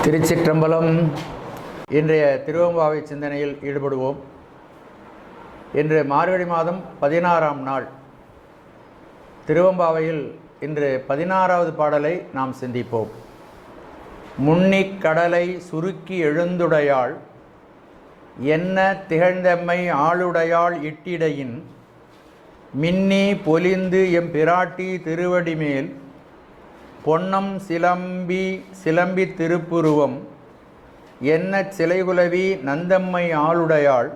திருச்சிற்றம்பலம். இன்றைய திருவெம்பாவை சிந்தனையில் ஈடுபடுவோம். இன்று மார்கழி மாதம் 16ஆம் நாள். திருவெம்பாவையில் இன்று 16வது பாடலை நாம் சிந்திப்போம். முன்னிக் கடலை சுருக்கி எழுந்துடையாள் என்ன திகழ்ந்தெம்மை ஆளுடையாள் இட்டிடையின் மின்னி பொலிந்து எம் பிராட்டி திருவடிமேல் பொன்னம் சிலம்பி திருப்புருவம் என்ன சிலைகுலவி நந்தம்மை ஆளுடையாள்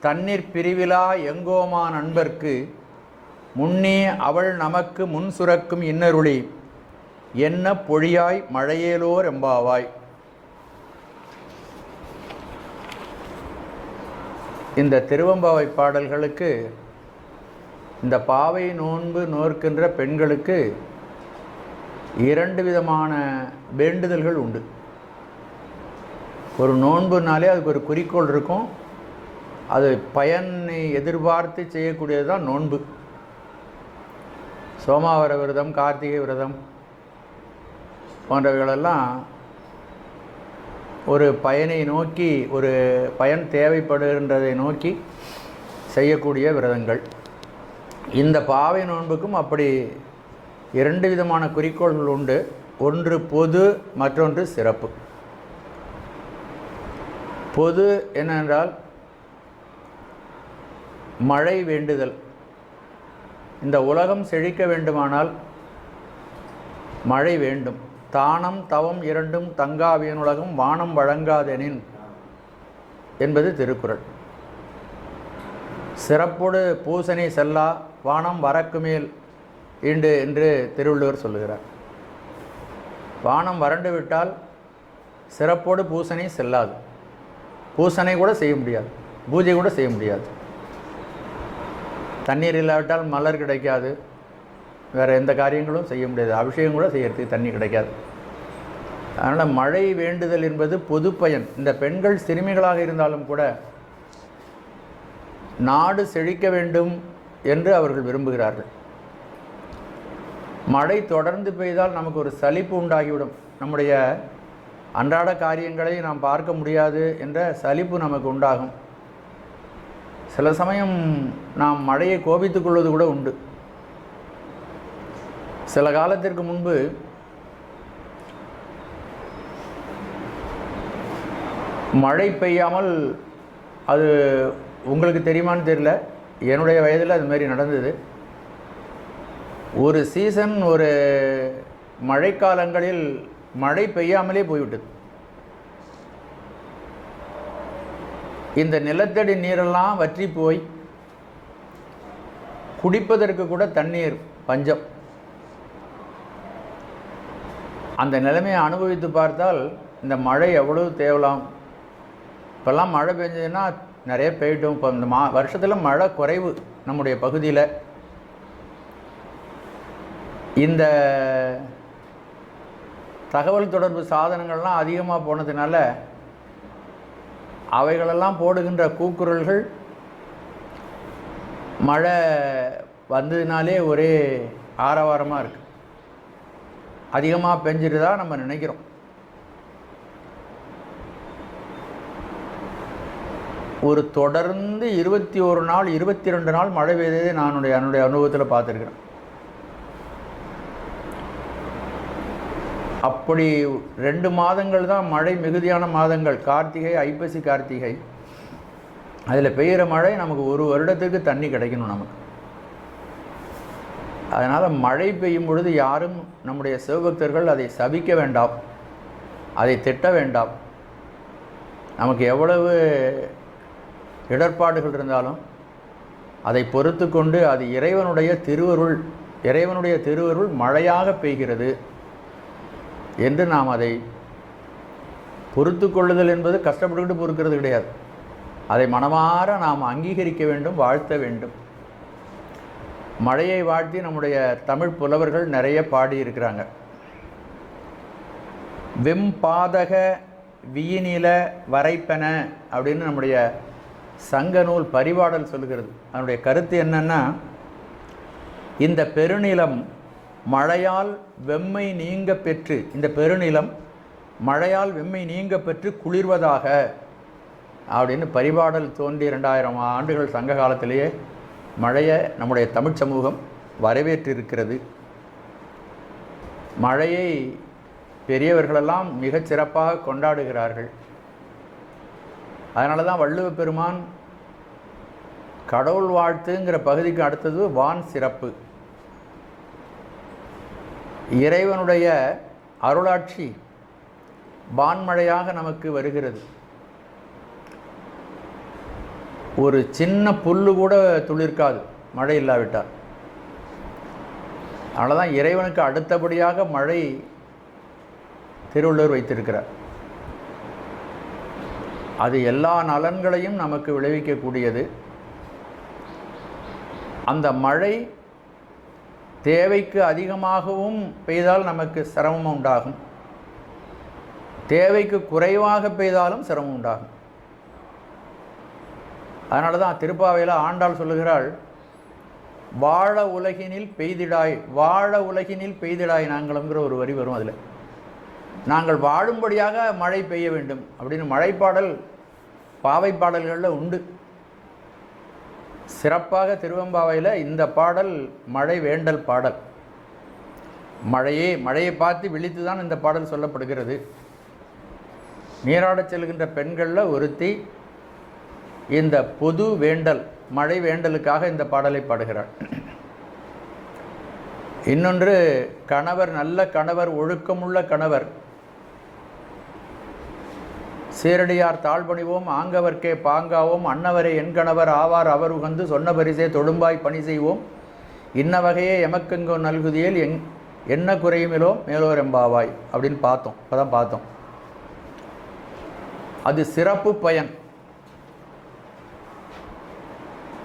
தண்ணீர் பிரிவிலா எங்கோமா நண்பர்க்கு முன்னே அவள் நமக்கு முன் சுரக்கும் இன்னருளி என்ன பொழியாய் மழையேலோர் எம்பாவாய். இந்த திருவெம்பாவை பாடல்களுக்கு இந்த பாவை நோன்பு நோர்க்கின்ற பெண்களுக்கு இரண்டு விதமான வேண்டுதல்கள் உண்டு. ஒரு நோன்புனாலே அதுக்கு ஒரு குறிக்கோள் இருக்கும். அது பயனை எதிர்பார்த்து செய்யக்கூடியது தான் நோன்பு. சோமாவர விரதம், கார்த்திகை விரதம் போன்றவைகளெல்லாம் ஒரு பயனை நோக்கி, ஒரு பயன் தேவைப்படுகின்றதை நோக்கி செய்யக்கூடிய விரதங்கள். இந்த பாவை நோன்புக்கும் அப்படி இரண்டு விதமான குறிக்கோள்கள் உண்டு. ஒன்று பொது, மற்றொன்று சிறப்பு. பொது என்னென்றால் மழை வேண்டுதல். இந்த உலகம் செழிக்க வேண்டுமானால் மழை வேண்டும். தானம் தவம் இரண்டும் தங்காவியனுலகம் வானம் வழங்காதெனின் என்பது திருக்குறள். சிறப்போடு பூசனை செல்லா வானம் வரக்கு மேல் ஈண்டு என்று திருவள்ளுவர் சொல்லுகிறார். வானம் வறண்டு விட்டால் சிறப்போடு பூசனை செல்லாது. பூசனை கூட செய்ய முடியாது, பூஜை கூட செய்ய முடியாது. தண்ணீர் இல்லாவிட்டால் மலர் கிடைக்காது, வேறு எந்த காரியங்களும் செய்ய முடியாது. அபிஷேகம் கூட செய்யறதுக்கு தண்ணி கிடைக்காது. அதனால் மழை வேண்டுதல் என்பது பொது பயன். இந்த பெண்கள் சிறுமிகளாக இருந்தாலும் கூட நாடு செழிக்க வேண்டும் என்று அவர்கள் விரும்புகிறார்கள். மழை தொடர்ந்து பெய்தால் நமக்கு ஒரு சலிப்பு உண்டாகிவிடும். நம்முடைய அன்றாட காரியங்களை நாம் பார்க்க முடியாது என்ற சலிப்பு நமக்கு உண்டாகும். சில சமயம் நாம் மழையை கோபித்துக் கொள்வது கூட உண்டு. சில காலத்திற்கு முன்பு மழை பெய்யாமல், அது உங்களுக்கு தெரியுமான்னு தெரியல, என்னுடைய வயதில் அது மாதிரி நடந்தது. ஒரு சீசன், ஒரு மழைக்காலங்களில் மழை பெய்யாமலே போய்விட்டது. இந்த நிலத்தடி நீரெல்லாம் வற்றி போய் குடிப்பதற்கு கூட தண்ணீர் பஞ்சம். அந்த நிலைமையை அனுபவித்து பார்த்தால் இந்த மழை எவ்வளவு தேவலாம். இப்போல்லாம் மழை பெஞ்சதுன்னா நிறைய பெய்யட்டும். இப்போ இந்த வருஷத்தில் மழை குறைவு நம்முடைய பகுதியில். இந்த தகவல் தொடர்பு சாதனங்கள்லாம் அதிகமாக போனதுனால அவைகளெல்லாம் போடுகின்ற கூக்குரல்கள் மழை வந்ததுனாலே ஒரே ஆரவாரமாக இருக்குது. அதிகமாக பெஞ்சிருதா நம்ம நினைக்கிறோம். ஒரு தொடர்ந்து 21 நாள் 22 நாள் மழை பெய்ததே நான் என்னுடைய அனுபவத்தில் பார்த்துருக்கிறேன். அப்படி 2 மாதங்கள் தான் மழை மிகுதியான மாதங்கள். கார்த்திகை, ஐப்பசி, கார்த்திகை. அதில் பெய்கிற மழை நமக்கு ஒரு வருடத்துக்கு தண்ணி கிடைக்கணும் நமக்கு. அதனால் மழை பெய்யும் பொழுது யாரும் நம்முடைய சிவபக்தர்கள் அதை சபிக்க வேண்டாம், அதை திட்ட வேண்டாம். நமக்கு எவ்வளவு இடர்பாடுகள் இருந்தாலும் அதை பொறுத்து கொண்டு, அது இறைவனுடைய திருவருள் மழையாக பெய்கிறது என்று நாம் அதை பொறுத்து கொள்ளுதல் என்பது கஷ்டப்பட்டுக்கிட்டு பொறுக்கிறது கிடையாது. அதை மனமாற நாம் அங்கீகரிக்க வேண்டும், வாழ்த்த வேண்டும். மழையை வாழ்த்தி நம்முடைய தமிழ் புலவர்கள் நிறைய பாடியிருக்கிறாங்க. வெம்பாதக வியினில வரைப்பென அப்படின்னு நம்முடைய சங்க நூல் பரிபாடல் சொல்லுகிறது. அதனுடைய கருத்து என்னன்னா, இந்த பெருநிலம் மழையால் வெம்மை நீங்க பெற்று, இந்த பெருநிலம் மழையால் வெம்மை நீங்க பெற்று குளிர்வதாக அப்படின்னு பரிபாடல் தோன்றி 2000 ஆண்டுகள் சங்க காலத்திலேயே மழையை நம்முடைய தமிழ் சமூகம் வரவேற்றிருக்கிறது. மழையை பெரியவர்களெல்லாம் மிகச் சிறப்பாக கொண்டாடுகிறார்கள். அதனால தான் வள்ளுவ பெருமான் கடவுள் வாழ்த்துங்கிற பகுதிக்கு அடுத்தது வான் சிறப்பு. இறைவனுடைய அருளாட்சி வான்மழையாக நமக்கு வருகிறது. ஒரு சின்ன புல்லு கூட துளிர்க்காது மழை இல்லாவிட்டால். அதனால தான் இறைவனுக்கு அடுத்தபடியாக மழை திருவள்ளுவர் வைத்திருக்கிறார். அது எல்லா நலன்களையும் நமக்கு விளைவிக்கக்கூடியது. அந்த மழை தேவைக்கு அதிகமாகவும் பெய்தால் நமக்கு சிரமம் உண்டாகும், தேவைக்கு குறைவாக பெய்தாலும் சிரமம் உண்டாகும். அதனால தான் திருப்பாவையில் ஆண்டாள் சொல்லுகிறாள், வாழ உலகினில் பெய்திடாய், வாழ உலகினில் பெய்திடாய் நாங்களுங்கிற ஒரு வரி வரும். அதில் நாங்கள் வாழும்படியாக மழை பெய்ய வேண்டும் அப்படின்னு மழைப்பாடல் பாவை பாடல்களில் உண்டு. சிறப்பாக திருவெம்பாவையில் இந்த பாடல் மழை வேண்டல் பாடல். மழையை பார்த்து விழித்து தான் இந்த பாடல் சொல்லப்படுகிறது. நீராடச் செல்கின்ற பெண்களில் ஒருத்தி இந்த பொது வேண்டல் மழை வேண்டலுக்காக இந்த பாடலை பாடுகிறாள். இன்னொன்று, கணவர் நல்ல கணவர் ஒழுக்கமுள்ள கணவர் சீரடியார் தாழ்பணிவோம் ஆங்கவர்க்கே பாங்காவோம் அன்னவரே என் கணவர் ஆவார் அவர் உகந்து சொன்ன பரிசே தொடும்பாய் பணி செய்வோம் இன்ன வகையே எமக்கெங்கோ நல்குதியேல் என்ன குறையுமிலோ மேலோர் எம்பாவாய் அப்படின்னு பார்த்தோம். இப்போ தான் பார்த்தோம். அது சிறப்பு பயன்.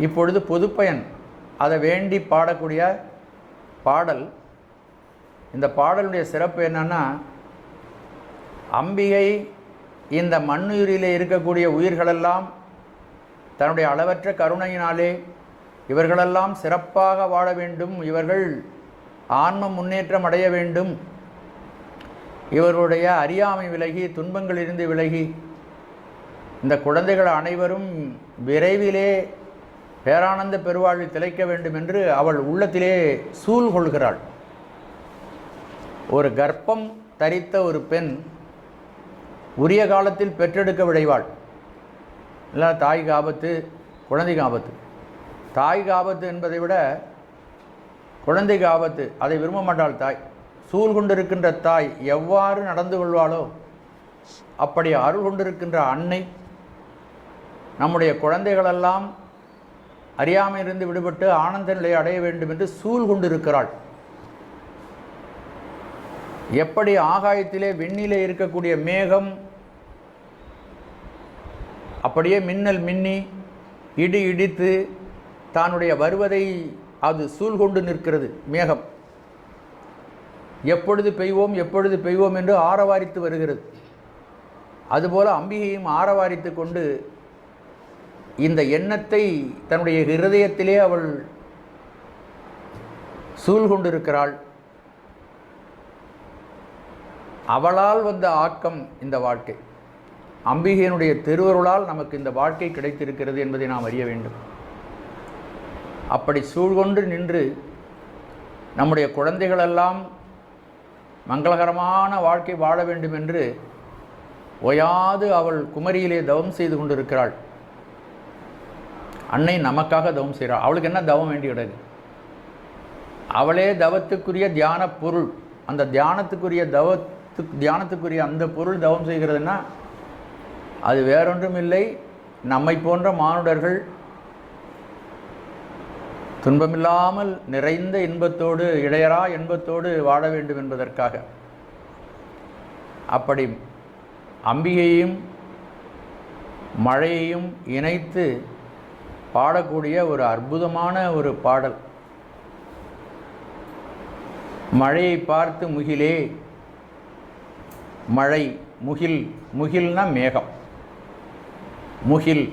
இப்பொழுது பொதுப்பயன், அதை வேண்டி பாடக்கூடிய பாடல். இந்த பாடலுடைய சிறப்பு என்னன்னா, அம்பிகை இந்த மண்ணுயிரிலே இருக்கக்கூடிய உயிர்களெல்லாம் தன்னுடைய அளவற்ற கருணையினாலே இவர்களெல்லாம் சிறப்பாக வாழ வேண்டும், இவர்கள் ஆன்ம முன்னேற்றம் அடைய வேண்டும், இவர்களுடைய அறியாமை விலகி துன்பங்களிலிருந்து விலகி இந்த குழந்தைகள் அனைவரும் விரைவிலே பேரானந்த பெருவாழ்வில் திளைக்க வேண்டும் என்று அவள் உள்ளத்திலே சூழ் கொள்கிறாள். ஒரு கர்ப்பம் தரித்த ஒரு பெண் உரிய காலத்தில் பெற்றெடுக்க விழைவாள். இல்லை தாய்க்கு ஆபத்து, குழந்தைக்கு ஆபத்து. தாய்க்கு ஆபத்து என்பதை விட குழந்தைக்கு ஆபத்து, அதை விரும்ப மாட்டாள் தாய். சூழ் கொண்டிருக்கின்ற தாய் எவ்வாறு நடந்து கொள்வாளோ அப்படி அருள் கொண்டிருக்கின்ற அன்னை நம்முடைய குழந்தைகளெல்லாம் அறியாமையிலிருந்து விடுபட்டு ஆனந்த நிலையை அடைய வேண்டும் என்று சூழ் கொண்டிருக்கிறாள். எப்படி ஆகாயத்திலே விண்ணிலே இருக்கக்கூடிய மேகம் அப்படியே மின்னல் மின்னி இடி இடித்து தானுடைய வருவதை அது சூழ் கொண்டு நிற்கிறது. மேகம் எப்பொழுது பெய்வோம் எப்பொழுது பெய்வோம் என்று ஆரவாரித்து வருகிறது. அதுபோல அம்பிகையும் ஆரவாரித்து கொண்டு இந்த எண்ணத்தை தன்னுடைய ஹிருதயத்திலே அவள் சூழ் கொண்டிருக்கிறாள். அவளால் வந்த ஆக்கம் இந்த வாழ்க்கை. அம்பிகையினுடைய திருவருளால் நமக்கு இந்த வாழ்க்கை கிடைத்திருக்கிறது என்பதை நாம் அறிய வேண்டும். அப்படி சூழ்கொண்டு நின்று நம்முடைய குழந்தைகளெல்லாம் மங்களகரமான வாழ்க்கை வாழ வேண்டும் என்று ஓயாது அவள் குமரியிலே தவம் செய்து கொண்டிருக்கிறாள். அன்னை நமக்காக தவம் செய்கிறாள். அவளுக்கு என்ன தவம் வேண்டி கிடக்கு? அவளே தவத்துக்குரிய தியான பொருள். அந்த தியானத்துக்குரிய அந்த பொருள் தவம் செய்கிறதுன்னா அது வேறொன்றும் இல்லை, நம்மை போன்ற மானுடர்கள் துன்பமில்லாமல் நிறைந்த இன்பத்தோடு இடையறா இன்பத்தோடு வாழ வேண்டும் என்பதற்காக. அப்படி அம்பிகையும் மழையையும் இணைத்து பாடக்கூடிய ஒரு அற்புதமான ஒரு பாடல். மழையை பார்த்து முகிலே, மழை முகில், முகில்னா மேகம், முகில்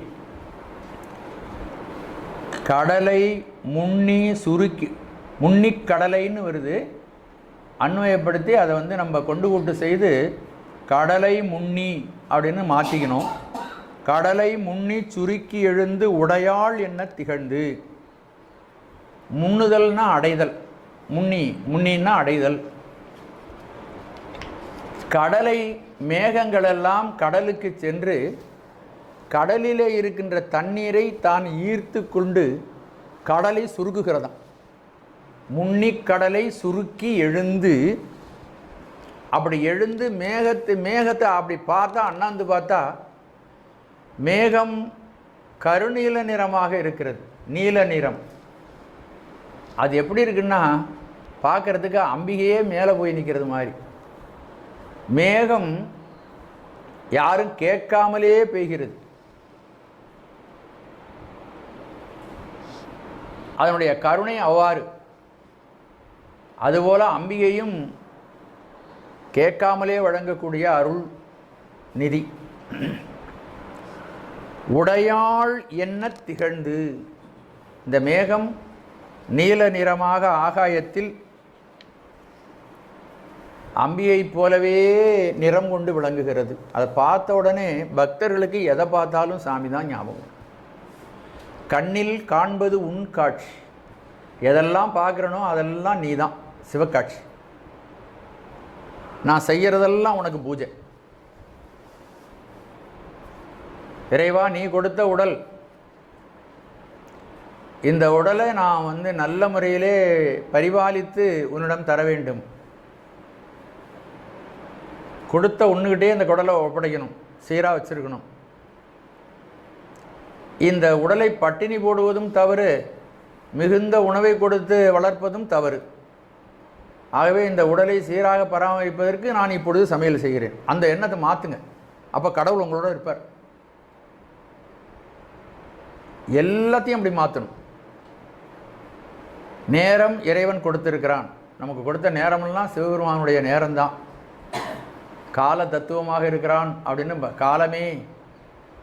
கடலை முன்னி சுருக்கி, முன்னிக் கடலைன்னு வருது, அன்வயப்படுத்தி அதை நம்ம கொண்டு கூட்டு செய்து கடலை முன்னி அப்படின்னு மாற்றிக்கணும். கடலை முன்னி சுருக்கி எழுந்து உடையாள் என்ன திகழ்ந்து. முன்னுதல்னா அடைதல், முன்னின்னா அடைதல். கடலை மேகங்களெல்லாம் கடலுக்கு சென்று கடலிலே இருக்கின்ற தண்ணீரை தான் ஈர்த்து கொண்டு கடலை சுருக்குகிறதாம். முன்னி கடலை சுருக்கி எழுந்து, அப்படி எழுந்து மேகத்தை அப்படி பார்த்தா, அண்ணாந்து பார்த்தா மேகம் கருநீல நிறமாக இருக்கிறது, நீல நிறம். அது எப்படி இருக்குன்னா பார்க்கறதுக்கு அம்பிகையே மேலே போய் நிற்கிறது மாதிரி. மேகம் யாரும் கேட்காமலே பெய்கிறது. அதனுடைய கருணை அவ்வாறு. அதுபோல அம்பிகையும் கேட்காமலே வழங்கக்கூடிய அருள் நிதி. உடையாள் என்ன திகழ்ந்து. இந்த மேகம் நீல நிறமாக ஆகாயத்தில் அம்பியை போலவே நிறம் கொண்டு விளங்குகிறது. அதை பார்த்த உடனே பக்தர்களுக்கு எதை பார்த்தாலும் சாமி தான் ஞாபகம். கண்ணில் காண்பது உன் காட்சி. எதெல்லாம் பார்க்குறனோ அதெல்லாம் நீ தான் சிவக்காட்சி. நான் செய்கிறதெல்லாம் உனக்கு பூஜை. இறைவா, நீ கொடுத்த உடல், இந்த உடலை நான் நல்ல முறையிலே பரிபாலித்து உன்னிடம் தர வேண்டும். கொடுத்த ஒன்றுகிட்டே இந்த குடலை ஒப்படைக்கணும், சீராக வச்சிருக்கணும். இந்த உடலை பட்டினி போடுவதும் தவறு, மிகுந்த உணவை கொடுத்து வளர்ப்பதும் தவறு. ஆகவே இந்த உடலை சீராக பராமரிப்பதற்கு நான் இப்பொழுது சமையல் செய்கிறேன். அந்த எண்ணத்தை மாற்றுங்க. அப்போ கடவுள் உங்களோட இருப்பார். எல்லாத்தையும் அப்படி மாற்றணும். நேரம் இறைவன் கொடுத்திருக்கிறான். நமக்கு கொடுத்த நேரமெல்லாம் சிவபெருமானுடைய நேரம்தான். கால தத்துவமாக இருக்கிறான் அப்படின்னு காலமே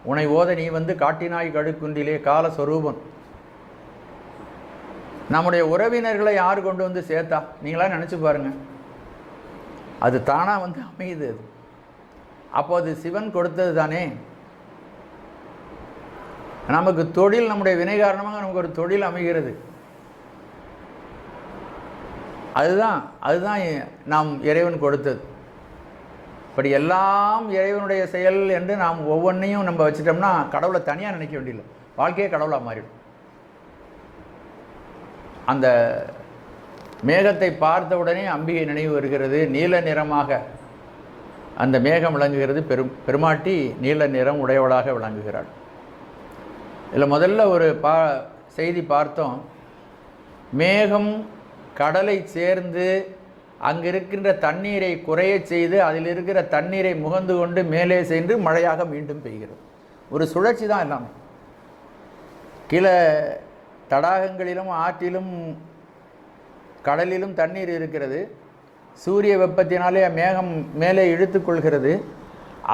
உன்னை ஓத நீ காட்டினாய் கழுக்குன்றிலே கால சொரூபன். நம்முடைய உறவினர்களை யார் கொண்டு சேர்த்தா? நீங்களா நினச்சி பாருங்கள். அது தானாக அமையுது. அது அப்போ அது சிவன் கொடுத்தது தானே. நமக்கு தொழில், நம்முடைய வினை காரணமாக நமக்கு ஒரு தொழில் அமைகிறது. அதுதான் நாம் இறைவன் கொடுத்தது. இப்படி எல்லாம் இறைவனுடைய செயல் என்று நாம் ஒவ்வொன்றையும் நம்ம வச்சிட்டோம்னா கடவுளை தனியாக நினைக்க வேண்டியதில்லை. வாழ்க்கையே கடவுளாக மாறிடும். அந்த மேகத்தை பார்த்த உடனே அம்பிகை நினைவு வருகிறது. நீல நிறமாக அந்த மேகம் விளங்குகிறது. பெருமாட்டி நீல நிறம் உடையவளாக விளங்குகிறாள். இதில் முதல்ல ஒரு செய்தி பார்த்தோம். மேகம் கடலை சேர்ந்து அங்கு இருக்கின்ற தண்ணீரை குறைய செய்து அதில் இருக்கிற தண்ணீரை முகந்து கொண்டு மேலே சென்று மழையாக மீண்டும் பெய்கிறது. ஒரு சுழற்சி தான் எல்லாமே. கீழே தடாகங்களிலும் ஆற்றிலும் கடலிலும் தண்ணீர் இருக்கிறது. சூரிய வெப்பத்தினாலே மேகம் மேலே இழுத்து கொள்கிறது.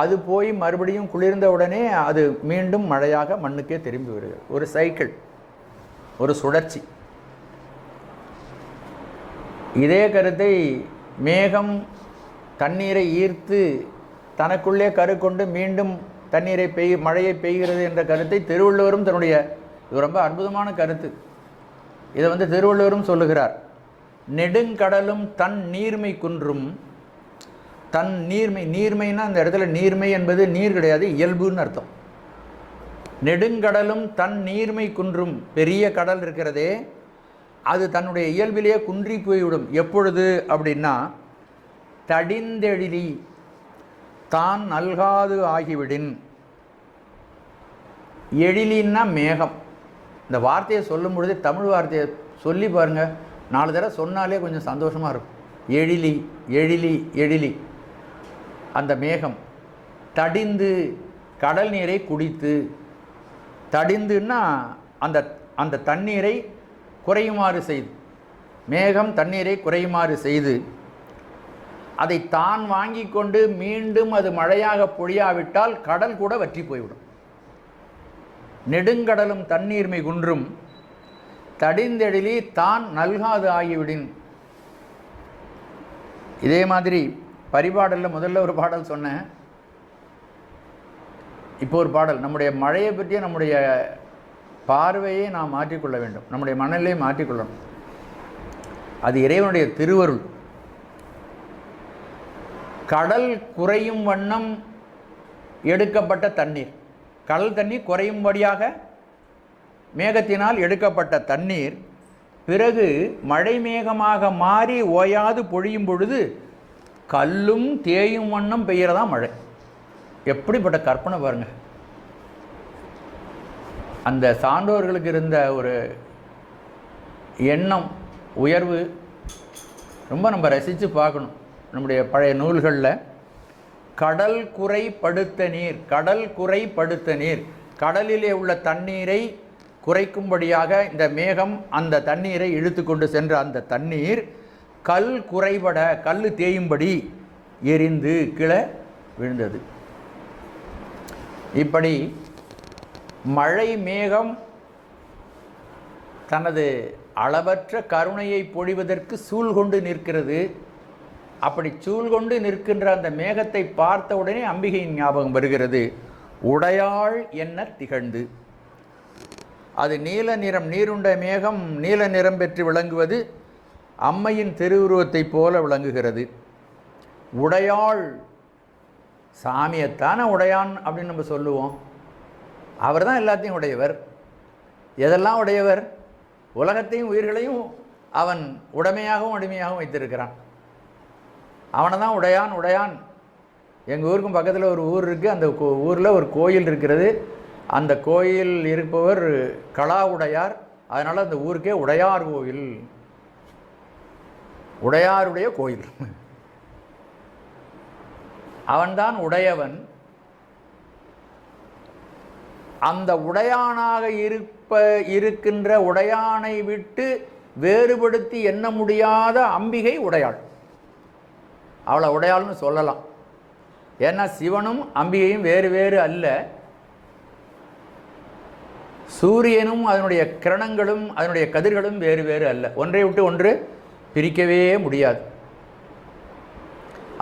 அது போய் மறுபடியும் குளிர்ந்த உடனே அது மீண்டும் மழையாக மண்ணுக்கே திரும்பி வருகிறது. ஒரு சைக்கிள், ஒரு சுழற்சி. இதே கருத்தை மேகம் தண்ணீரை ஈர்த்து தனக்குள்ளே கரு கொண்டு மீண்டும் தண்ணீரை மழையை பெய்கிறது என்ற கருத்தை திருவள்ளுவரும் தன்னுடைய, இது ரொம்ப அற்புதமான கருத்து. இதை திருவள்ளுவரும் சொல்லுகிறார். நெடுங்கடலும் தன் நீர்மை குன்றும். தன் நீர்மைன்னா அந்த இடத்துல நீர்மை என்பது நீர் கிடையாது, இயல்புன்னு அர்த்தம். நெடுங்கடலும் தன் நீர்மை குன்றும். பெரிய கடல் இருக்கிறதே, அது தன்னுடைய இயல்பிலேயே குன்றி போய்விடும். எப்பொழுது அப்படின்னா, தடிந்தெழிலி தான் நல்காது ஆகிவிடின். எழிலின்னா மேகம். இந்த வார்த்தையை சொல்லும் பொழுது தமிழ் வார்த்தையை சொல்லி பாருங்கள். 4 தடவை சொன்னாலே கொஞ்சம் சந்தோஷமாக இருக்கும். எழிலி எழிலி எழிலி. அந்த மேகம் தடிந்து கடல் நீரை குடித்து. தடிந்துன்னா அந்த தண்ணீரை குறையுமாறு செய்து, மேகம் தண்ணீரை குறையுமாறு செய்து அதை தான் வாங்கி கொண்டு மீண்டும் அது மழையாக பொழியாவிட்டால் கடல் கூட வற்றி போய்விடும். நெடுங்கடலும் தண்ணீர்மை குன்றும் தடிந்தெழிலி தான் நல்காது ஆகிவிடின். இதே மாதிரி பரிபாடலில் முதல்ல ஒரு பாடல் சொன்னேன், இப்போ ஒரு பாடல். நம்முடைய மழையை பற்றிய நம்முடைய பார்வையை நாம் மாற்றிக்கொள்ள வேண்டும், நம்முடைய மனநிலையை மாற்றிக்கொள்ளணும். அது இறைவனுடைய திருவருள். கடல் குறையும் வண்ணம் எடுக்கப்பட்ட தண்ணீர், கடல் தண்ணீர் குறையும்படியாக மேகத்தினால் எடுக்கப்பட்ட தண்ணீர் பிறகு மழை மேகமாக மாறி ஓயாது பொழியும் பொழுது கல்லும் தேயும் வண்ணம் பெய்யறதான் மழை. எப்படிப்பட்ட கற்பனை பாருங்கள். அந்த சான்றோர்களுக்கு இருந்த ஒரு எண்ணம், உயர்வு ரொம்ப நம்ம ரசித்து பார்க்கணும். நம்முடைய பழைய நூல்களில் கடல் குறை படுத்த நீர், கடல் குறை படுத்த நீர், கடலிலே உள்ள தண்ணீரை குறைக்கும்படியாக இந்த மேகம் அந்த தண்ணீரை இழுத்து கொண்டு சென்ற அந்த தண்ணீர் கல் குறைபட, கல் தேயும்படி எரிந்து கீழே விழுந்தது. இப்படி மழை மேகம் தனது அளவற்ற கருணையை பொழிவதற்கு சூழ்கொண்டு நிற்கிறது. அப்படி சூழ்கொண்டு நிற்கின்ற அந்த மேகத்தை பார்த்தவுடனே அம்பிகையின் ஞாபகம் வருகிறது. உடையாள் என்ன திகழ்ந்து, அது நீல நிறம், நீருண்ட மேகம் நீல நிறம் பெற்று விளங்குவது அம்மையின் திருவுருவத்தை போல விளங்குகிறது. உடையாள், சாமியைத்தானே உடையான் அப்படின்னு நம்ம சொல்லுவோம். அவர் தான் எல்லாத்தையும் உடையவர். எதெல்லாம் உடையவர்? உலகத்தையும் உயிர்களையும் அவன் உடைமையாகவும் அடிமையாகவும் வைத்திருக்கிறான். அவனை தான் உடையான். உடையான். எங்கள் ஊருக்கும் பக்கத்தில் ஒரு ஊர் இருக்குது. அந்த ஊரில் ஒரு கோயில் இருக்கிறது. அந்த கோயில் இருப்பவர் கலா உடையார். அதனால் அந்த ஊருக்கே உடையார் கோயில், உடையாருடைய கோயில். அவன்தான் உடையவன். அந்த உடையானாக இருக்கின்ற உடையானை விட்டு வேறுபடுத்தி எண்ண முடியாத அம்பிகை உடையாள். அவளை உடையாள்னு சொல்லலாம். ஏன்னா சிவனும் அம்பிகையும் வேறு வேறு அல்ல. சூரியனும் அதனுடைய கிரணங்களும் அதனுடைய கதிர்களும் வேறு வேறு அல்ல. ஒன்றை விட்டு ஒன்று பிரிக்கவே முடியாது.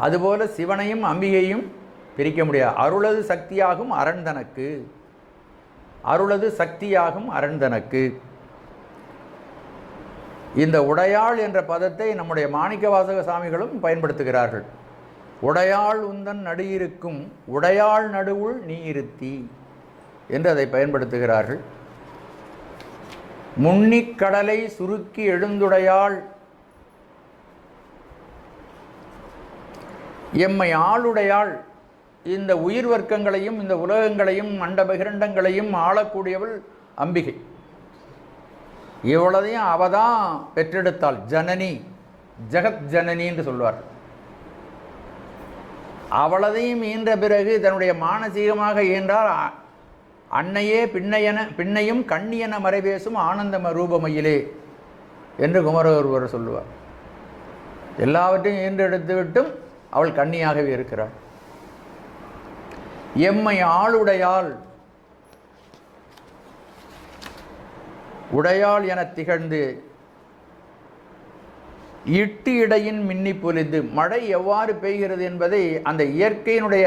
அதுபோல சிவனையும் அம்பிகையும் பிரிக்க முடியாது. அருளது சக்தியாகும் அரண்தனக்கு, அருளது சக்தியாகும் அரண்தனக்கு. இந்த உடையாள் என்ற பதத்தை நம்முடைய மாணிக்கவாசக சாமிகளும் பயன்படுத்துகிறார்கள். உடையாள் உந்தன் நடுயிருக்கும் உடையாள் நடுவுள் நீ இருத்தி என்று அதை பயன்படுத்துகிறார்கள். முன்னிக் கடலை சுருக்கி எழுந்துடையாள், எம்மை ஆளுடையாள். இந்த உயிர் வர்க்கங்களையும் இந்த உலகங்களையும் அண்டபகிரண்டங்களையும் ஆளக்கூடியவள் அம்பிகை. இவ்வளதையும் அவதான் பெற்றெடுத்தாள். ஜனனி, ஜெகத் ஜனனி என்று சொல்வார். அவளதையும் ஈன்ற பிறகு தன்னுடைய மானசீகமாக ஈன்றால் அன்னையே பின்னையும் கண்ணியன மறைபேசும் ஆனந்தம ரூபமையிலே என்று குமரகுருவர் சொல்லுவார். எல்லாவற்றையும் ஈன்றெடுத்து விட்டும் அவள் கண்ணியாகவே இருக்கிறாள். எம்மை ஆளுடையாள், உடையாள் என திகழ்ந்து இட்டு இடையின் மின்னி பொலிந்து. மழை எவ்வாறு பெய்கிறது என்பதை அந்த இயற்கையினுடைய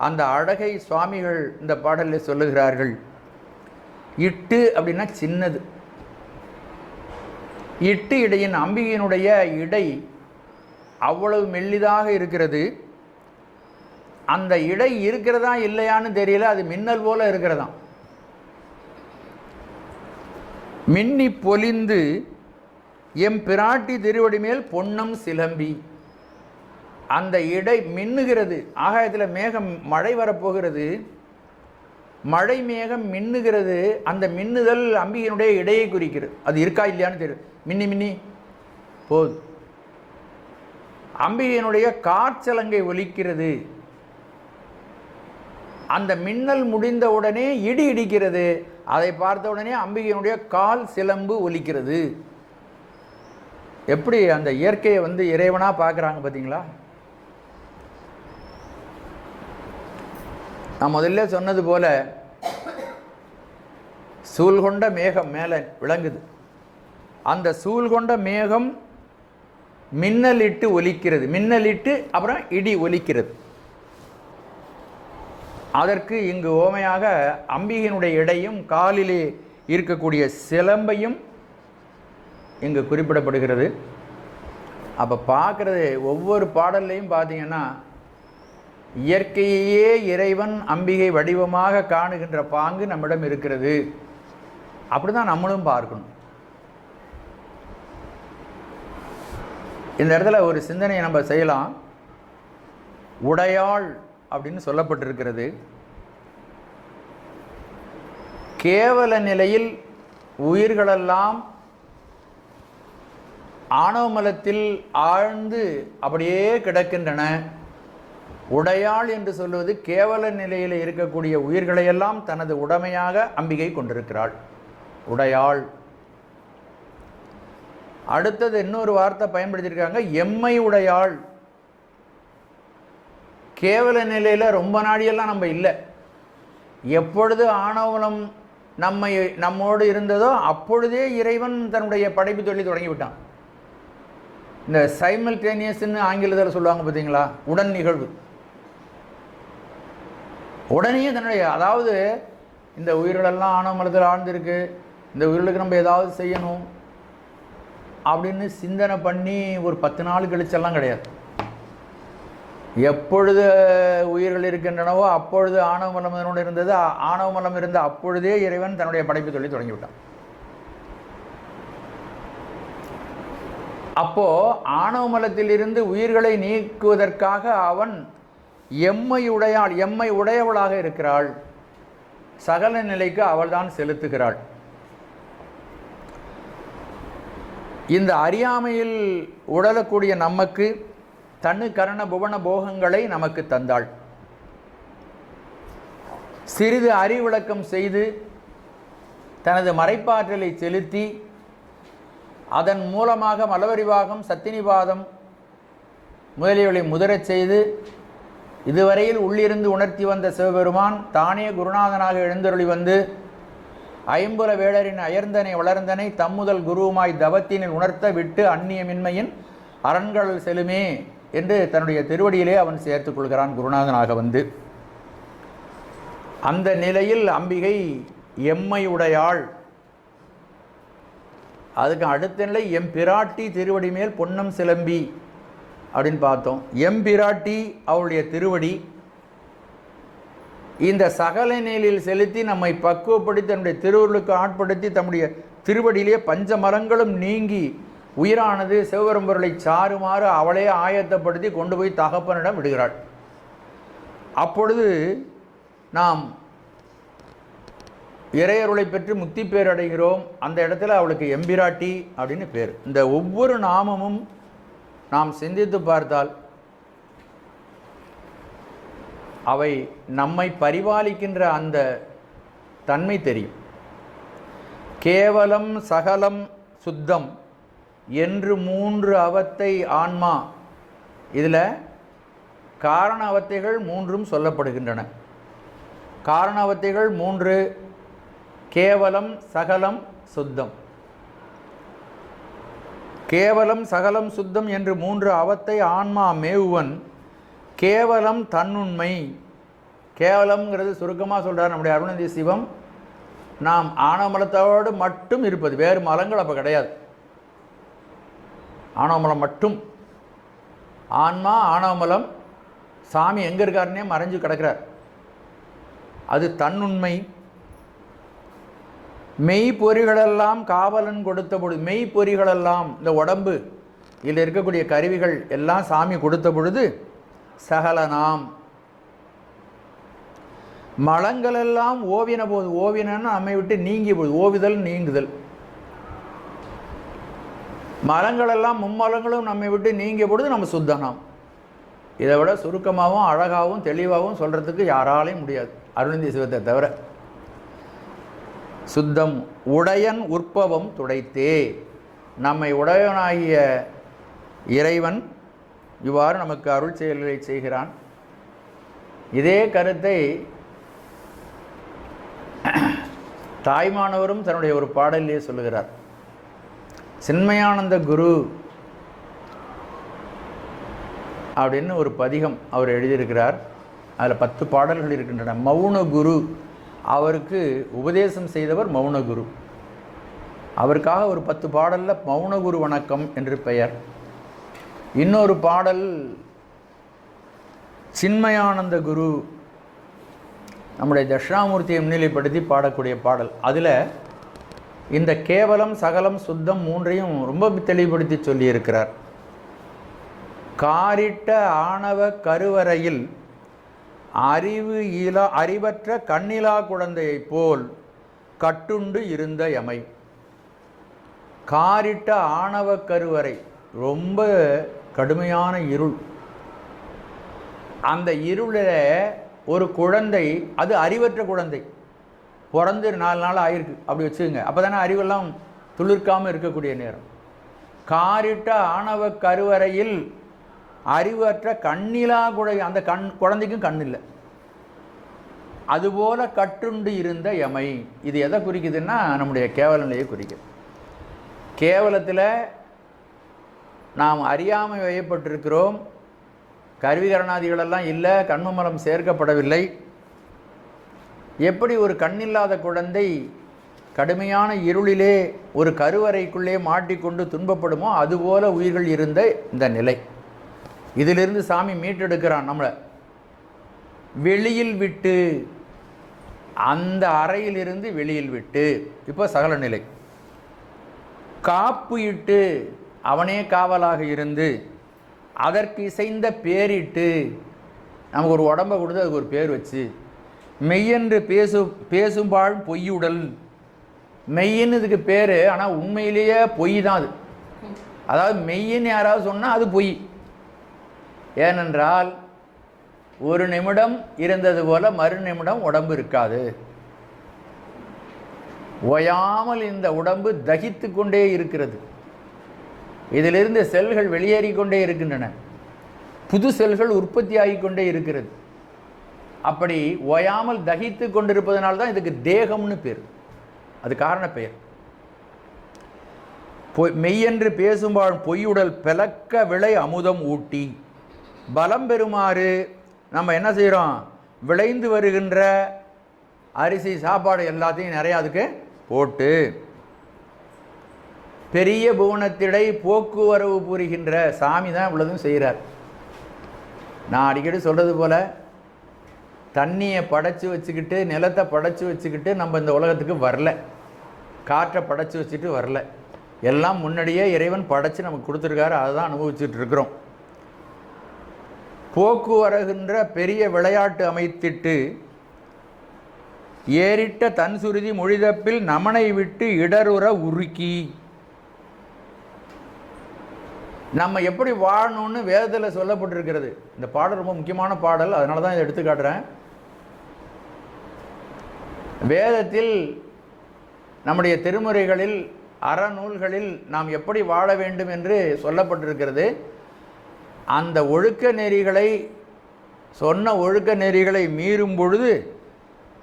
அந்த அழகை சுவாமிகள் இந்த பாடலில் சொல்லுகிறார்கள். இட்டு அப்படின்னா சின்னது. இட்டு இடையின், அம்பிகையினுடைய இடை அவ்வளவு மெல்லிதாக இருக்கிறது. அந்த இடை இருக்கிறதா இல்லையான்னு தெரியல, அது மின்னல் போல இருக்கிறதாம். மின்னி பொலிந்து எம் பிராட்டி திருவடி மேல் பொன்னம் சிலம்பி. அந்த இடை மின்னுகிறது. ஆகாயத்தில் மேகம், மழை வரப்போகிறது. மழை மேகம் மின்னுகிறது. அந்த மின்னுதல் அம்பிகையினுடைய இடையை குறிக்கிறது. அது இருக்கா இல்லையான்னு தெரியும். மின்னி மின்னி போது. அம்பிகையினுடைய காற்சலங்கை ஒலிக்கிறது. அந்த மின்னல் முடிந்த உடனே இடி இடிக்கிறது. அதை பார்த்த உடனே அம்பிகையினுடைய கால் சிலம்பு ஒலிக்கிறது. எப்படி அந்த இயற்கையை இறைவனாக பார்க்குறாங்க பார்த்தீங்களா? நான் முதல்ல சொன்னது போல சூழ்கொண்ட மேகம் மேலே விளங்குது. அந்த சூழ்கொண்ட மேகம் மின்னலிட்டு ஒலிக்கிறது. மின்னலிட்டு அப்புறம் இடி ஒலிக்கிறது. அதற்கு இங்கு ஓமையாக அம்பிகையினுடைய இடையும் காலிலே இருக்கக்கூடிய சிலம்பையும் இங்கு குறிப்பிடப்படுகிறது. அப்போ பார்க்குறது ஒவ்வொரு பாடல்லையும் பார்த்தீங்கன்னா இயற்கையே இறைவன் அம்பிகை வடிவமாக காணுகின்ற பாங்கு நம்மிடம் இருக்கிறது. அப்படி தான் நம்மளும் பார்க்கணும். இந்த இடத்துல ஒரு சிந்தனையை நம்ம செய்யலாம். உடையாள் அப்படின்னு சொல்லப்பட்டிருக்கிறது. கேவல நிலையில் உயிர்களெல்லாம் ஆணவமலத்தில் ஆழ்ந்து அப்படியே கிடக்கின்றன. உடையாள் என்று சொல்வது கேவல நிலையில் இருக்கக்கூடிய உயிர்களையெல்லாம் தனது உடைமையாக அம்பிகை கொண்டிருக்கிறாள். உடையாள். அடுத்தது இன்னொரு வார்த்தை பயன்படுத்தியிருக்காங்க, எம்மை உடையாள். கேவல நிலையில் ரொம்ப நாடியெல்லாம் நம்ம இல்லை. எப்பொழுது ஆணவமலம் நம்மோடு இருந்ததோ அப்பொழுதே இறைவன் தன்னுடைய படைப்பு தொழில் தொடங்கிவிட்டான். இந்த சைமல்டேனியஸ்ன்னு ஆங்கிலத்தில் சொல்லுவாங்க பார்த்தீங்களா, உடன் நிகழ்வு. உடனே தன்னுடைய, அதாவது இந்த உயிர்களெல்லாம் ஆணவமலத்தில் ஆழ்ந்திருக்கு, இந்த உயிர்களுக்கு நம்ம ஏதாவது செய்யணும் அப்படின்னு சிந்தனை பண்ணி ஒரு 10 நாள் கழிச்செல்லாம் கிடையாது. எப்பொழுது உயிர்கள் இருக்கின்றனவோ அப்பொழுது ஆணவமலம் இருந்தது. ஆணவமலம் இருந்த அப்பொழுதே இறைவன் தன்னுடைய படைப்பு தொழில் தொடங்கிவிட்டான். அப்போ ஆணவமலத்தில் இருந்து உயிர்களை நீக்குவதற்காக அவன் எம்மை உடையவளாக இருக்கிறாள். சகல நிலைக்கு அவள்தான் செலுத்துகிறாள். இந்த அறியாமையில் உடலக்கூடிய நமக்கு தன்னு கரண புவன போகங்களை நமக்கு தந்தாள். சிறிது அறிவிளக்கம் செய்து தனது மறைப்பாற்றலை செலுத்தி அதன் மூலமாக மலவரிவாகம், சத்தினிபாதம் முதலியவர்களை முதிரச் செய்து இதுவரையில் உள்ளிருந்து உணர்த்தி வந்த சிவபெருமான் தானே குருநாதனாக எழுந்தருளி வந்து ஐம்புல வேடரின் அயர்ந்தனை வளர்ந்தனை தம்முதல் குருவுமாய் தவத்தினில் உணர்த்த விட்டு அந்நியமின்மையின் அரண்கள் செலுமே என்று தன்னுடைய திருவடியிலே அவன் சேர்த்துக் கொள்கிறான் குருநாதனாக வந்து. அந்த நிலையில் அம்பிகை எம்மை உடையாள். அதுக்கு அடுத்த நிலை எம்பிராட்டி திருவடி மேல் பொன்னம் சிலம்பி அப்படின்னு பார்த்தோம். எம்பிராட்டி அவளுடைய திருவடி இந்த சகல நிலையில் செலுத்தி நம்மை பக்குவப்படுத்தி தன்னுடைய திருவருளுக்கு ஆட்படுத்தி தம்முடைய திருவடியிலே பஞ்ச மரங்களும் நீங்கி உயிரானது சிவபெரும்பொருளை சாருமாறு அவளே ஆயத்தப்படுத்தி கொண்டு போய் தகப்பனிடம் விடுகிறாள். அப்பொழுது நாம் இறையருளை பெற்று முக்தி பேர் அடைகிறோம். அந்த இடத்துல அவளுக்கு எம்பிராட்டி அப்படின்னு பேர். இந்த ஒவ்வொரு நாமமும் நாம் சிந்தித்து பார்த்தால் அவை நம்மை பரிபாலிக்கின்ற அந்த தன்மை தெரியும். கேவலம், சகலம், சுத்தம் என்று 3 அவத்தை ஆன்மா. இதில் காரண அவத்தைகள் 3ம் சொல்லப்படுகின்றன. காரண அவத்தைகள் 3: கேவலம், சகலம், சுத்தம். கேவலம், சகலம், சுத்தம் என்று 3 அவத்தை ஆன்மா மேவுவன் கேவலம் தன்னுண்மை. கேவலம்ங்கிறது சுருக்கமாக சொல்கிறார் நம்முடைய அருணந்தி சிவம். நாம் ஆணவமலத்தோடு மட்டும் இருப்பது, வேறு மலங்கள் அப்போ கிடையாது. ஆணவமலம் மட்டும். ஆன்மா ஆணவமலம், சாமி எங்கே இருக்காருன்னே மறைஞ்சு கிடக்கிறார். அது தன்னுண்மை. மெய்ப்பொறிகளெல்லாம் காவலன் கொடுத்த பொழுது, மெய்ப்பொறிகளெல்லாம் இந்த உடம்பு இதில் இருக்கக்கூடிய கருவிகள் எல்லாம் சாமி கொடுத்த பொழுது சகலனாம். மலங்களெல்லாம் ஓவின போது, ஓவினன்னு நம்மை விட்டு நீங்கிய போது, ஓவிதல் நீங்குதல். மலங்களெல்லாம் மும்மலங்களும் நம்மை விட்டு நீங்கிய பொழுது நம்ம சுத்தனாம். இதை விட சுருக்கமாகவும் அழகாகவும் தெளிவாகவும் சொல்கிறதுக்கு யாராலையும் முடியாது, அருணந்தி சிவத்தை தவிர. சுத்தம் உடையன் உற்பவம் துடைத்தே. நம்மை உடையவனாகிய இறைவன் இவ்வாறு நமக்கு அருள் செயல்களை செய்கிறான். இதே கருத்தை தாய்மானவரும் தன்னுடைய ஒரு பாடலிலே சொல்லுகிறார். சின்மயானந்த குரு அப்படின்னு ஒரு பதிகம் அவர் எழுதியிருக்கிறார். அதில் 10 பாடல்கள் இருக்கின்றன. மௌன குரு, அவருக்கு உபதேசம் செய்தவர் மௌனகுரு. அவருக்காக ஒரு 10 பாடலில் மௌனகுரு வணக்கம் என்று பெயர். இன்னொரு பாடல் சின்மயானந்த குரு, நம்முடைய தட்சிணாமூர்த்தியை முன்னிலைப்படுத்தி பாடக்கூடிய பாடல். அதில் இந்த கேவலம் சகலம் சுத்தம் மூன்றையும் ரொம்ப தெளிவுபடுத்தி சொல்லியிருக்கிறார். காரிட்ட ஆணவ கருவறையில் அறிவற்ற கண்ணிலா குழந்தையைப் போல் கட்டுண்டு இருந்த எமை. காரிட்ட ஆணவ கருவறை, ரொம்ப கடுமையான இருள். அந்த இருளில் ஒரு குழந்தை, அது அறிவற்ற குழந்தை, பிறந்து 4 நாள் ஆயிருக்கு அப்படி வச்சுக்கோங்க. அப்போ தானே அறிவெல்லாம் துளிர்க்காமல் இருக்கக்கூடிய நேரம். காரிட்ட ஆணவ கருவறையில் அறிவற்ற கண்ணிலா அந்த குழந்தைக்கும் கண் இல்லை, அதுபோல கட்டுண்டு இருந்த எமை. இது எதை குறிக்குதுன்னா நம்முடைய கேவல நிலையை குறிக்குது. கேவலத்தில் நாம் அறியாமை வயப்பட்டிருக்கிறோம். கருவிகரணாதிகளெல்லாம் இல்லை, கண்மமலம் சேர்க்கப்படவில்லை. எப்படி ஒரு கண்ணில்லாத குழந்தை கடுமையான இருளிலே ஒரு கருவறைக்குள்ளே மாட்டிக்கொண்டு துன்பப்படுமோ அதுபோல உயிர்கள் இருந்த இந்த நிலை. இதிலிருந்து சாமி மீட்டெடுக்கிறான் நம்மளை. வெளியில் விட்டு, அந்த அறையிலிருந்து வெளியில் விட்டு, இப்போ சகல நிலை. காப்பு இட்டு, அவனே காவலாக இருந்து, அதற்கு இசைந்த பேரிட்டு, நமக்கு ஒரு உடம்பை கொடுத்து அதுக்கு ஒரு பேர் வச்சு, மெய்யென்று பேசும்பாழ் பொய்யுடல். மெய்யின்னு இதுக்கு பேர், ஆனால் உண்மையிலேயே பொய் தான் அது. அதாவது மெய்யின்னு யாராவது சொன்னால் அது பொய். ஏனென்றால் ஒரு நிமிடம் இருந்தது போல மறு நிமிடம் உடம்பு இருக்காது. ஓயாமல் இந்த உடம்பு தகித்து கொண்டே இருக்கிறது. இதிலிருந்து செல்கள் வெளியேறிக்கொண்டே இருக்கின்றன, புது செல்கள் உற்பத்தி ஆகிக்கொண்டே இருக்கிறது. அப்படி ஓயாமல் தகித்து கொண்டிருப்பதனால்தான் இதுக்கு தேகம்னு பேர். அது காரண பெயர். மெய்யென்று பேசும்பாழ் பொய்யுடல் பிளக்க விளை அமுதம் ஊட்டி. பலம் பெறுமாறு நம்ம என்ன செய்கிறோம்? விளைந்து வருகின்ற அரிசி சாப்பாடு எல்லாத்தையும் நிறையா அதுக்கு போட்டு, பெரிய புவனத்திடை போக்குவரவு புரிகின்ற சாமி தான் இவ்வளவும் செய்கிறார். நான் அடிக்கடி சொல்கிறது போல், தண்ணியை படைச்சி வச்சுக்கிட்டு, நிலத்தை படைச்சி வச்சுக்கிட்டு நம்ம இந்த உலகத்துக்கு வரல, காற்றை படைச்சி வச்சுட்டு வரல. எல்லாம் முன்னாடியே இறைவன் படைச்சி நமக்கு கொடுத்துருக்காரு, அதை தான் அனுபவிச்சுட்டு இருக்கிறோம். போக்குவரகின்ற பெரிய விளையாட்டு அமைத்திட்டு, ஏறிட்ட தன் சுருதி மொழிதப்பில் நமனை விட்டு இடருற உருக்கி. நம்ம எப்படி வாழணும்னு வேதத்தில் சொல்லப்பட்டிருக்கிறது. இந்த பாடல் ரொம்ப முக்கியமான பாடல், அதனால தான் இதை எடுத்து காட்டுறேன். வேதத்தில், நம்முடைய திருமுறைகளில், அறநூல்களில் நாம் எப்படி வாழ வேண்டும் என்று சொல்லப்பட்டிருக்கிறது. அந்த ஒழுக்க நெறிகளை, சொன்ன ஒழுக்க நெறிகளை மீறும் பொழுது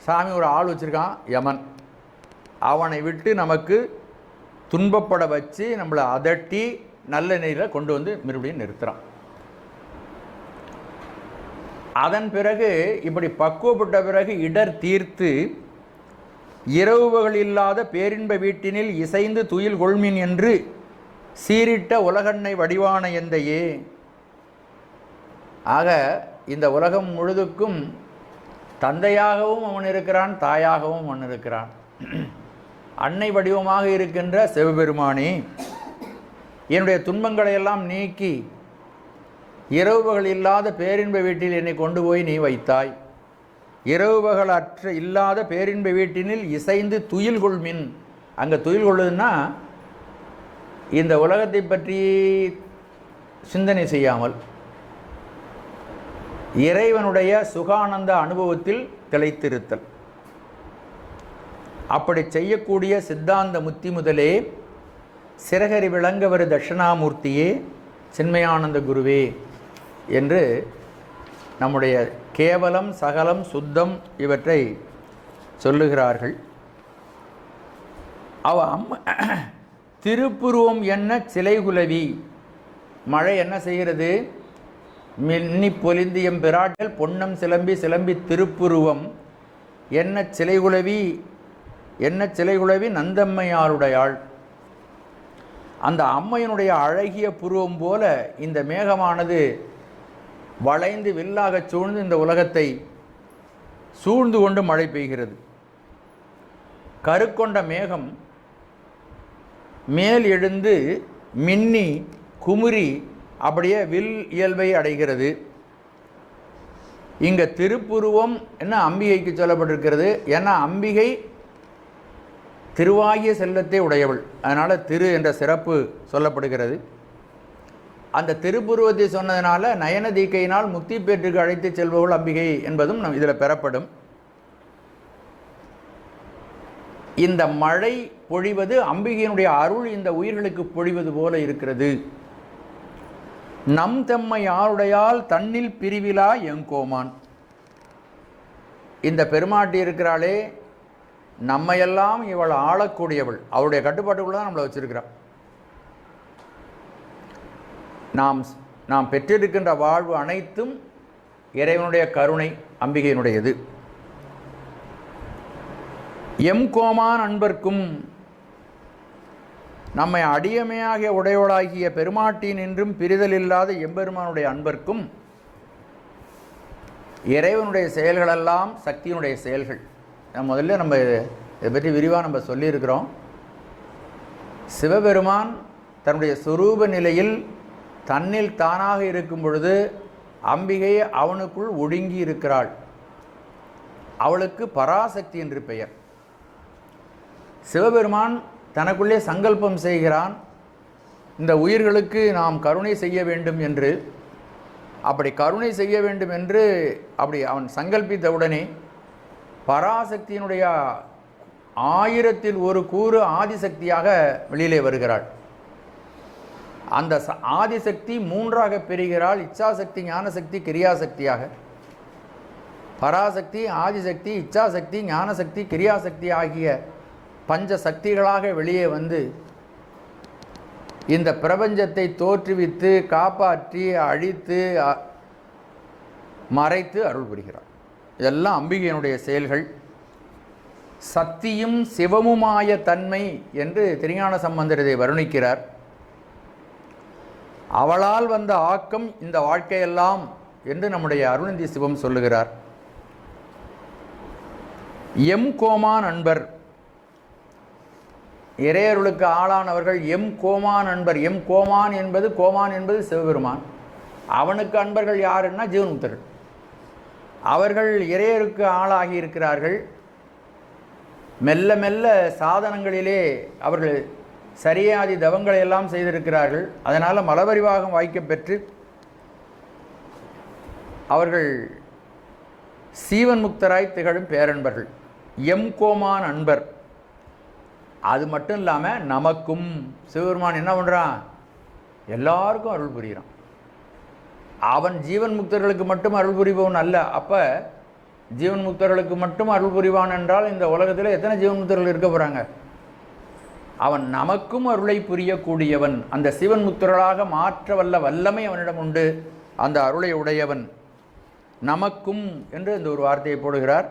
சாமி ஒரு ஆள் வச்சுருக்கான், யமன். அவனை விட்டு நமக்கு துன்பப்பட வச்சு நம்மளை அதட்டி நல்ல நெறியில் கொண்டு வந்து மறுபடியும் நிறுத்துகிறான். அதன் பிறகு இப்படி பக்குவப்பட்ட பிறகு இடர் தீர்த்து, இரவுகள் இல்லாத பேரின்ப வீட்டினில் இசைந்து துயில் கொள்மின் என்று சீரிட்ட உலகன்னை வடிவான எந்தையே. ஆக இந்த உலகம் முழுதுக்கும் தந்தையாகவும் அவன் இருக்கிறான், தாயாகவும் அவன் இருக்கிறான். அன்னை வடிவமாக இருக்கின்ற சிவபெருமானே, என்னுடைய துன்பங்களையெல்லாம் நீக்கி இரவுகள் இல்லாத பேரின்ப வீட்டில் என்னை கொண்டு போய் நீ வைத்தாய். இரவுகள் இல்லாத பேரின்ப வீட்டினில் இசைந்து துயில் கொள்மின். அங்கே துயில் கொள்ளுதுன்னா இந்த உலகத்தை பற்றி சிந்தனை செய்யாமல் இறைவனுடைய சுகானந்த அனுபவத்தில் திளைத்திருத்தல். அப்படி செய்யக்கூடிய சித்தாந்த முத்தி முதலே சிறகரி விளங்கவர் தட்சிணாமூர்த்தியே, சின்மயானந்த குருவே என்று நம்முடைய கேவலம் சகலம் சுத்தம் இவற்றை சொல்லுகிறார்கள். திருப்புருவம் என்ன சிலை குலவி. மழை என்ன செய்கிறது? மின்னி பொலிந்தியம் பிராட்டல் பொன்னம் சிலம்பி சிலம்பி திருப்புருவம் என்ன சிலைகுளவி நந்தம்மையாருடையாள். அந்த அம்மையினுடைய அழகிய புருவம் போல இந்த மேகமானது வளைந்து வில்லாக சூழ்ந்து இந்த உலகத்தை சூழ்ந்து கொண்டு மழை பெய்கிறது. கருக்கொண்ட மேகம் மேல் எழுந்து மின்னி குமுறி அப்படியே வில் இயல்பை அடைகிறது. இங்கே திருப்புருவம் என்ன அம்பிகைக்கு சொல்லப்பட்டிருக்கிறது. ஏன்னா அம்பிகை திருவாகிய செல்லத்தை உடையவள், அதனால் திரு என்ற சிறப்பு சொல்லப்படுகிறது. அந்த திருப்புருவத்தை சொன்னதுனால நயன தீக்கையினால் முக்தி பேற்றுக்கு அழைத்து செல்பவள் அம்பிகை என்பதும் இதில் பெறப்படும். இந்த மழை பொழிவது அம்பிகையினுடைய அருள் இந்த உயிர்களுக்கு பொழிவது போல இருக்கிறது. நம் தெம்மை யாருடையால் தன்னில் பிரிவிலா எங்கோமான். இந்த பெருமாட்டி இருக்கிறாளே, நம்மையெல்லாம் இவள் ஆளக்கூடியவள், அவளுடைய கட்டுப்பாட்டுக்குள்ள தான் நம்மளை வச்சிருக்கிறாள். நாம் பெற்றிருக்கின்ற வாழ்வு அனைத்தும் இறைவனுடைய கருணை, அம்பிகையினுடையது. எம் கோமான் அன்பர்க்கும், நம்மை அடியமையாக உடையவளாகிய பெருமாட்டின் என்றும் பிரிதல் இல்லாத எம்பெருமானுடைய அன்பர்க்கும், இறைவனுடைய செயல்களெல்லாம் சக்தியினுடைய செயல்கள். முதல்ல நம்ம இதை பற்றி விரிவாக நம்ம சொல்லியிருக்கிறோம். சிவபெருமான் தன்னுடைய சுரூப நிலையில் தன்னில் தானாக இருக்கும் பொழுது அம்பிகை அவனுக்குள் ஒடுங்கி இருக்கிறாள். அவளுக்கு பராசக்தி என்று பெயர். சிவபெருமான் தனக்குள்ளே சங்கல்பம் செய்கிறான், இந்த உயிர்களுக்கு நாம் கருணை செய்ய வேண்டும் என்று. அப்படி கருணை செய்ய வேண்டும் என்று அப்படி அவன் சங்கல்பித்தவுடனே பராசக்தியினுடைய 1000ல் ஒரு கூறு ஆதிசக்தியாக வெளியிலே வருகிறாள். அந்த ஆதிசக்தி 3ஆக பெறுகிறாள். இச்சாசக்தி, ஞானசக்தி, கிரியாசக்தியாக. பராசக்தி, ஆதிசக்தி, இச்சாசக்தி, ஞானசக்தி, கிரியாசக்தி ஆகிய பஞ்ச சக்திகளாக வெளியே வந்து இந்த பிரபஞ்சத்தை தோற்றுவித்து காப்பாற்றி அழித்து மறைத்து அருள் புரிகிறார். இதெல்லாம் அம்பிகையினுடைய செயல்கள். சக்தியும் சிவமுமாய தன்மை என்று திருஞான சம்பந்தர் இதை வருணிக்கிறார். அவளால் வந்த ஆக்கம் இந்த வாழ்க்கையெல்லாம் என்று நம்முடைய அருணந்தி சிவம் சொல்லுகிறார். எம் கோமான் அன்பர், இறையருளுக்கு ஆளானவர்கள் எம் கோமான் அன்பர். எம் கோமான் என்பது சிவபெருமான். அவனுக்கு அன்பர்கள் யாருன்னா ஜீவன்முக்தர்கள். அவர்கள் இறையருக்கு ஆளாகி இருக்கிறார்கள். மெல்ல மெல்ல சாதனங்களிலே அவர்கள் சரியாதி தவங்களை எல்லாம் செய்திருக்கிறார்கள். அதனால் மலபரிவாகம் வாய்க்கப் பெற்று அவர்கள் சீவன் முக்தராய் திகழும் பேரன்பர்கள். எம் கோமான் அன்பர். அது மட்டும் இல்லாமல் நமக்கும் சிவபெருமான் என்ன பண்ணுறான், எல்லாருக்கும் அருள் புரிகிறான். அவன் ஜீவன் முக்தர்களுக்கு மட்டும் அருள் புரிபவன் அல்ல. அப்போ ஜீவன் முக்தர்களுக்கு மட்டும் அருள் புரிவான் என்றால் இந்த உலகத்தில் எத்தனை ஜீவன் முக்தர்கள் இருக்க போகிறாங்க? அவன் நமக்கும் அருளை புரியக்கூடியவன். அந்த சிவன் முக்தர்களாக மாற்ற வல்ல வல்லமை அவனிடம் உண்டு. அந்த அருளை உடையவன். நமக்கும் என்று இந்த ஒரு வார்த்தையை போடுகிறார்.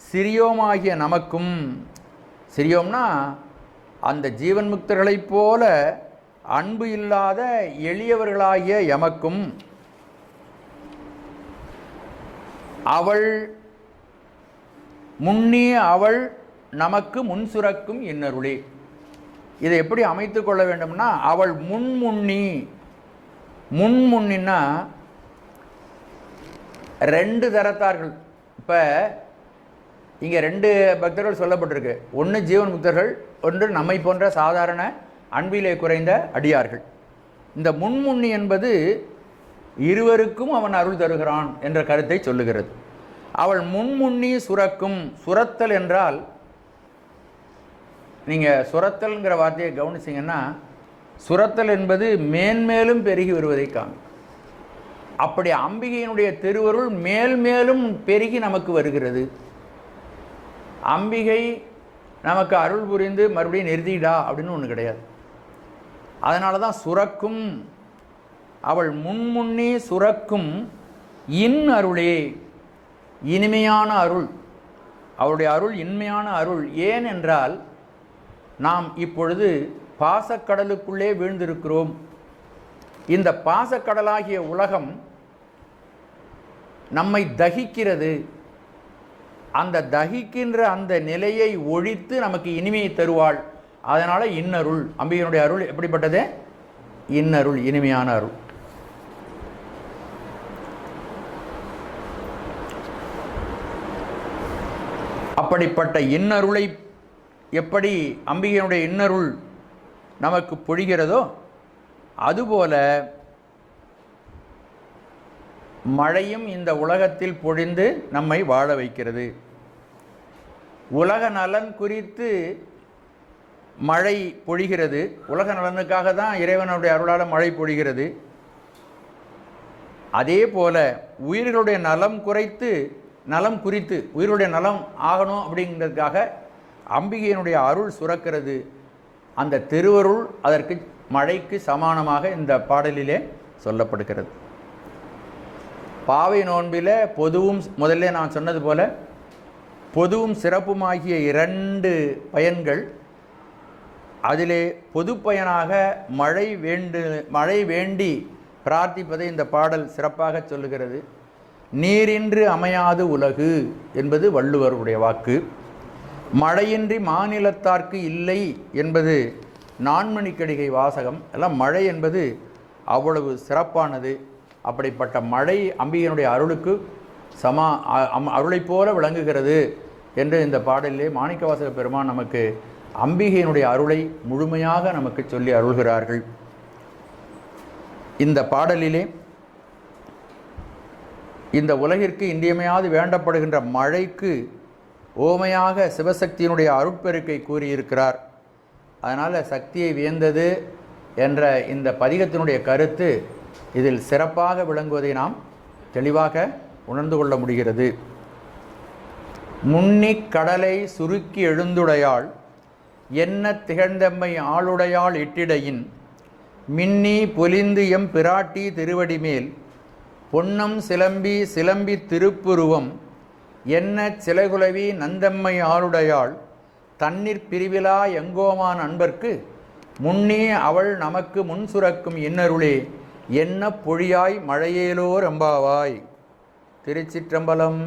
சிறியோமாகிய நமக்கும். சிறியோம்னா அந்த ஜீவன் முக்தர்களைப் போல அன்பு இல்லாத எளியவர்களாகிய எமக்கும். அவள் முன்னிய அவள் நமக்கு முன் சுரக்கும் இன்னருளே. இதை எப்படி அமைத்து கொள்ள வேண்டும்னா, அவள் முன்முன்னின்னா 2 தரத்தார்கள். இப்போ இங்கே 2 பக்தர்கள் சொல்லப்பட்டிருக்கு. ஒன்று ஜீவன் முக்தர்கள், ஒன்று நம்மை போன்ற சாதாரண அன்பிலே குறைந்த அடியார்கள். இந்த முன்முன்னி என்பது இருவருக்கும் அவன் அருள் தருகிறான் என்ற கருத்தை சொல்லுகிறது. அவள் முன்முன்னி சுரக்கும். சுரத்தல் என்றால், நீங்கள் சுரத்தல்ங்கிற வார்த்தையை கவனிச்சிங்கன்னா, சுரத்தல் என்பது மேன்மேலும் பெருகி வருவதை காணும். அப்படி அம்பிகையினுடைய திருவருள் மேல் மேலும் பெருகி நமக்கு வருகிறது. அம்பிகை நமக்கு அருள் புரிந்து மறுபடியும் நிறுத்திடா அப்படின்னு ஒன்று கிடையாது. அதனால தான் சுரக்கும் அவள் முன்முன்னே சுரக்கும் இன் அருளே, இனிமையான அருள். அவளுடைய அருள் இன்மையான அருள். ஏன் என்றால் நாம் இப்பொழுது பாசக்கடலுக்குள்ளே வீழ்ந்திருக்கிறோம். இந்த பாசக்கடலாகிய உலகம் நம்மை தகிக்கிறது. அந்த தகிக்கின்ற அந்த நிலையை ஒழித்து நமக்கு இனிமையை தருவாள். அதனால் இன்னருள். அம்பிகையினுடைய அருள் எப்படிப்பட்டது? இன்னருள், இனிமையான அருள். அப்படிப்பட்ட இன்னருளை எப்படி அம்பிகையினுடைய இன்னருள் நமக்கு பொழிகிறதோ அதுபோல மழையும் இந்த உலகத்தில் பொழிந்து நம்மை வாழ வைக்கிறது. உலக நலன் குறித்து மழை பொழிகிறது. உலக நலனுக்காக தான் இறைவனுடைய அருளால் மழை பொழிகிறது. அதே போல உயிர்களுடைய நலம் குறித்து உயிர்களுடைய நலம் ஆகணும் அப்படிங்கிறதுக்காக அம்பிகையினுடைய அருள் சுரக்கிறது. அந்த திருவருள் அதற்கு மழைக்கு சமானமாக இந்த பாடலிலே சொல்லப்படுகிறது. பாவை நோன்பில் பொதுவும், முதல்ல நான் சொன்னது போல பொதுவும் சிறப்புமாகிய 2 பயன்கள். அதிலே பொது பயனாக மழை வேண்டி பிரார்த்திப்பதை இந்த பாடல் சிறப்பாக சொல்லுகிறது. நீரின்றி அமையாது உலகு என்பது வள்ளுவருடைய வாக்கு. மழையின்றி மாநிலத்தார்க்கு இல்லை என்பது நான்மணிக்கடிகை வாசகம். எல்லாம் மழை என்பது அவ்வளவு சிறப்பானது. அப்படிப்பட்ட மழை அம்பிகையினுடைய அருளுக்கு அருளை போல விளங்குகிறது என்று இந்த பாடலிலே மாணிக்கவாசக பெருமான் நமக்கு அம்பிகையினுடைய அருளை முழுமையாக நமக்கு சொல்லி அருள்கிறார்கள். இந்த பாடலிலே இந்த உலகிற்கு இன்றியமையாது வேண்டப்படுகின்ற மழைக்கு ஓமையாக சிவசக்தியினுடைய அருட்பெருக்கை கூறியிருக்கிறார். அதனால் சக்தியை வியந்தது என்ற இந்த பதிகத்தினுடைய கருத்து இதில் சிறப்பாக விளங்குவதை நாம் தெளிவாக உணர்ந்து கொள்ள முடிகிறது. முன்னிக் கடலை சுருக்கி எழுந்துடையாள் என்ன திகழ்ந்தம்மை ஆளுடையாள் இட்டிடையின் மின்னி பொலிந்து எம் பிராட்டி திருவடிமேல் பொன்னம் சிலம்பி திருப்புருவம் என்ன சிலைகுலவி நந்தம்மை ஆளுடையாள் தண்ணீர் பிரிவிலா எங்கோமான் அன்பர்க்கு முன்னே அவள் நமக்கு முன் சுரக்கும் இன்னருளே என்ன பொழியாய் மழையேலோர் எம்பாவாய். திருச்சிற்றம்பலம்.